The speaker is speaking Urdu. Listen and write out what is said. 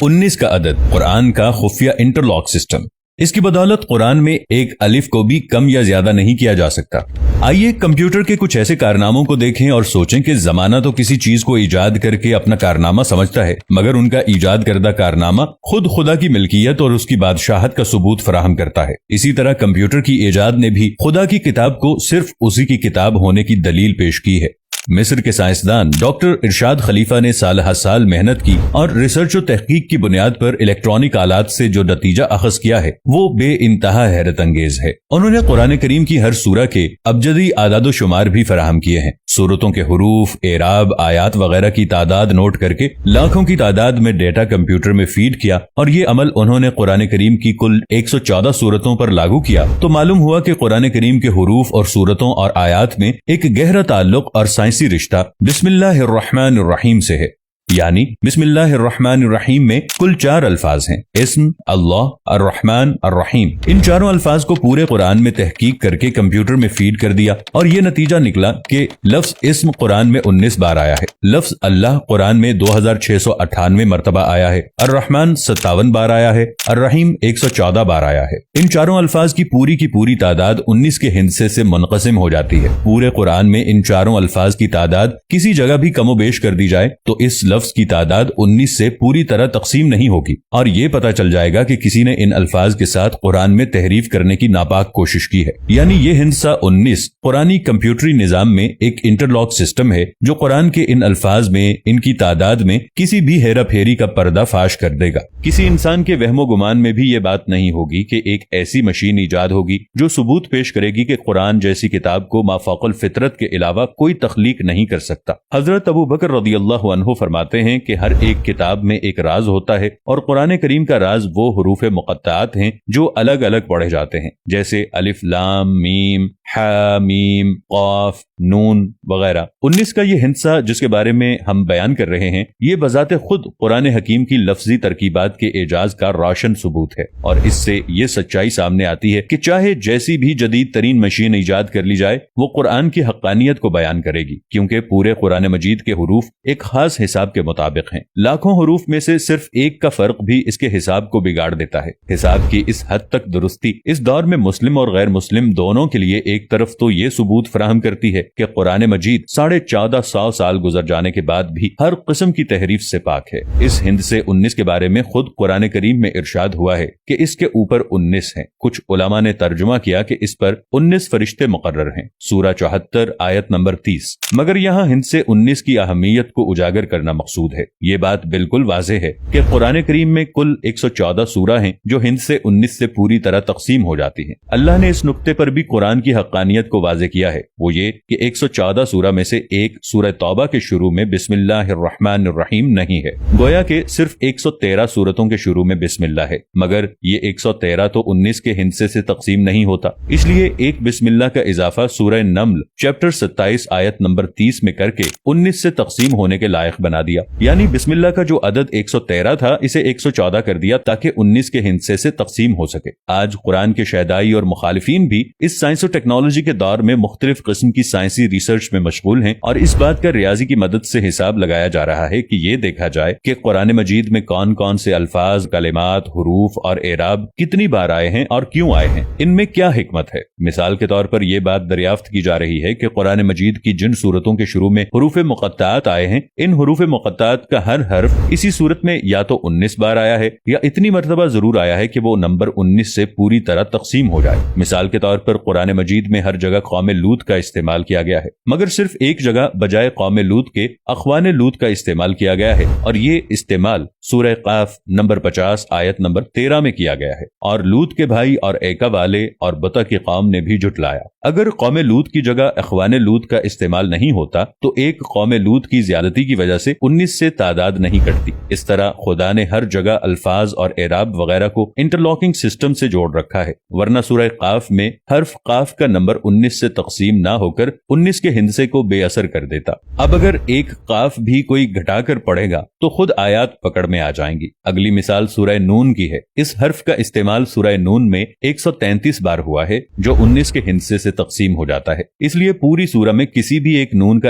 19 کا عدد قرآن کا خفیہ انٹرلاک سسٹم۔ اس کی بدولت قرآن میں ایک الف کو بھی کم یا زیادہ نہیں کیا جا سکتا۔ آئیے کمپیوٹر کے کچھ ایسے کارناموں کو دیکھیں اور سوچیں کہ زمانہ تو کسی چیز کو ایجاد کر کے اپنا کارنامہ سمجھتا ہے، مگر ان کا ایجاد کردہ کارنامہ خود خدا کی ملکیت اور اس کی بادشاہت کا ثبوت فراہم کرتا ہے۔ اسی طرح کمپیوٹر کی ایجاد نے بھی خدا کی کتاب کو صرف اسی کی کتاب ہونے کی دلیل پیش کی ہے۔ مصر کے سائنسدان ڈاکٹر ارشاد خلیفہ نے سال ہر سال محنت کی اور ریسرچ و تحقیق کی بنیاد پر الیکٹرانک آلات سے جو نتیجہ اخذ کیا ہے وہ بے انتہا حیرت انگیز ہے۔ انہوں نے قرآن کریم کی ہر سورہ کے ابجدی اعداد و شمار بھی فراہم کیے ہیں۔ سورتوں کے حروف، اعراب، آیات وغیرہ کی تعداد نوٹ کر کے لاکھوں کی تعداد میں ڈیٹا کمپیوٹر میں فیڈ کیا، اور یہ عمل انہوں نے قرآن کریم کی کل 114 سورتوں پر لاگو کیا تو معلوم ہوا کہ قرآن کریم کے حروف اور سورتوں اور آیات میں ایک گہرا تعلق اور سائنسی رشتہ بسم اللہ الرحمن الرحیم سے ہے۔ یعنی بسم اللہ الرحمن الرحیم میں کل 4 الفاظ ہیں: اسم، اللہ، الرحمن، الرحیم۔ ان چاروں الفاظ کو پورے قرآن میں تحقیق کر کے کمپیوٹر میں فیڈ کر دیا اور یہ نتیجہ نکلا کہ لفظ اسم قرآن میں 19 بار آیا ہے، لفظ اللہ قرآن میں 2698 مرتبہ آیا ہے، الرحمن 57 بار آیا ہے، الرحیم 114 بار آیا ہے۔ ان چاروں الفاظ کی پوری تعداد 19 کے ہندسے سے منقسم ہو جاتی ہے۔ پورے قرآن میں ان چاروں الفاظ کی تعداد کسی جگہ بھی کم و بیش کر دی جائے تو اس لفظ کی تعداد 19 سے پوری طرح تقسیم نہیں ہوگی، اور یہ پتہ چل جائے گا کہ کسی نے ان الفاظ کے ساتھ قرآن میں تحریف کرنے کی ناپاک کوشش کی ہے۔ یعنی یہ ہندسہ 19 قرآنی کمپیوٹری نظام میں ایک انٹرلاک سسٹم ہے جو قرآن کے ان الفاظ میں، ان کی تعداد میں کسی بھی ہیرا پھیری کا پردہ فاش کر دے گا۔ کسی انسان کے وہم و گمان میں بھی یہ بات نہیں ہوگی کہ ایک ایسی مشین ایجاد ہوگی جو ثبوت پیش کرے گی کہ قرآن جیسی کتاب کو مافوق الفطرت کے علاوہ کوئی تخلیق نہیں کر سکتا۔ حضرت ابو بکر رضی اللہ عنہ فرماتے ہیں کہ ہر ایک کتاب میں ایک راز ہوتا ہے، اور قرآن کریم کا راز وہ حروف مقطعات ہیں جو الگ الگ پڑھے جاتے ہیں، جیسے الف لام میم ہا میم قاف نون وغیرہ۔ 19 کا یہ ہندسہ جس کے بارے میں ہم بیان کر رہے ہیں، یہ بذات خود قرآن حکیم کی لفظی ترکیبات کے اعجاز کا روشن ثبوت ہے، اور اس سے یہ سچائی سامنے آتی ہے کہ چاہے جیسی بھی جدید ترین مشین ایجاد کر لی جائے، وہ قرآن کی حقانیت کو بیان کرے گی، کیونکہ پورے قرآن مجید کے حروف ایک خاص حساب کے مطابق ہیں۔ لاکھوں حروف میں سے صرف ایک کا فرق بھی اس کے حساب کو بگاڑ دیتا ہے۔ حساب کی اس حد تک درستی اس دور میں مسلم اور غیر مسلم دونوں کے لیے ایک طرف تو یہ ثبوت فراہم کرتی ہے کہ قرآن مجید 1450 سال گزر جانے کے بعد بھی ہر قسم کی تحریف سے پاک ہے۔ اس ہندسے 19 کے بارے میں خود قرآن کریم میں ارشاد ہوا ہے کہ اس کے اوپر 19 ہیں۔ کچھ علماء نے ترجمہ کیا کہ اس پر 19 فرشتے مقرر ہیں، سورہ 74 آیت نمبر 30۔ مگر یہاں ہندسے 19 کی اہمیت کو اجاگر کرنا مقصود ہے۔ یہ بات بالکل واضح ہے کہ قرآن کریم میں کل 114 سورہ ہیں جو ہندسے 19 سے پوری طرح تقسیم ہو جاتی ہیں۔ اللہ نے اس نقطے پر بھی قرآن کی حقانیت کو واضح کیا ہے، وہ یہ کہ 114 سورہ میں سے ایک سورہ توبہ کے شروع میں بسم اللہ الرحمن الرحیم نہیں ہے، گویا کہ صرف 113 سورتوں کے شروع میں بسم اللہ ہے، مگر یہ 113 تو 19 کے ہندسے سے تقسیم نہیں ہوتا، اس لیے ایک بسم اللہ کا اضافہ سورہ نمل چیپٹر 27 آیت نمبر 30 میں کر کے 19 سے تقسیم ہونے کے لائق بنا دیا۔ یعنی بسم اللہ کا جو عدد 113 تھا اسے 114 کر دیا تاکہ 19 کے ہندسے سے تقسیم ہو سکے۔ آج قرآن کے شیدائی اور مخالفین بھی اس سائنس و ٹیکنالوجی کے دور میں مختلف قسم کی سائنسی ریسرچ میں مشغول ہیں، اور اس بات کا ریاضی کی مدد سے حساب لگایا جا رہا ہے کہ یہ دیکھا جائے کہ قرآن مجید میں کون کون سے الفاظ، کلمات، حروف اور اعراب کتنی بار آئے ہیں اور کیوں آئے ہیں، ان میں کیا حکمت ہے۔ مثال کے طور پر یہ بات دریافت کی جا رہی ہے کہ قرآن مجید کی جن سورتوں کے شروع میں حروف مقطعات آئے ہیں، ان حروف مقطعات کا ہر حرف اسی صورت میں یا تو 19 بار آیا ہے یا اتنی مرتبہ ضرور آیا ہے کہ وہ نمبر 19 سے پوری طرح تقسیم ہو جائے۔ مثال کے طور پر قرآن مجید میں ہر جگہ قوم لوط کا استعمال کیا گیا ہے، مگر صرف ایک جگہ بجائے قوم لوط کے اخوان لوط کا استعمال کیا گیا ہے، اور یہ استعمال سورہ قاف نمبر 50 آیت نمبر 13 میں کیا گیا ہے، اور لوط کے بھائی اور ایکا والے اور بطا کی قوم نے بھی جھٹلایا۔ اگر قوم لوط کی جگہ اخوان لوط کا استعمال نہیں ہوتا تو ایک قوم لوط کی زیادتی کی وجہ سے 19 سے تعداد نہیں کٹتی۔ اس طرح خدا نے ہر جگہ الفاظ اور اعراب وغیرہ کو انٹرلاکنگ سسٹم سے جوڑ رکھا ہے، ورنہ سورہ قاف میں حرف قاف کا نمبر 19 سے تقسیم نہ ہو کر 19 کے ہندسے کو بے اثر کر دیتا۔ اب اگر ایک قاف بھی کوئی گھٹا کر پڑھے گا تو خود آیات پکڑ میں آ جائیں گی۔ اگلی مثال سورہ نون کی ہے۔ اس حرف کا استعمال سورہ نون میں 133 بار ہوا ہے جو 19 کے ہندسے سے تقسیم ہو جاتا ہے، اس لیے پوری سورہ میں کسی بھی ایک نون کا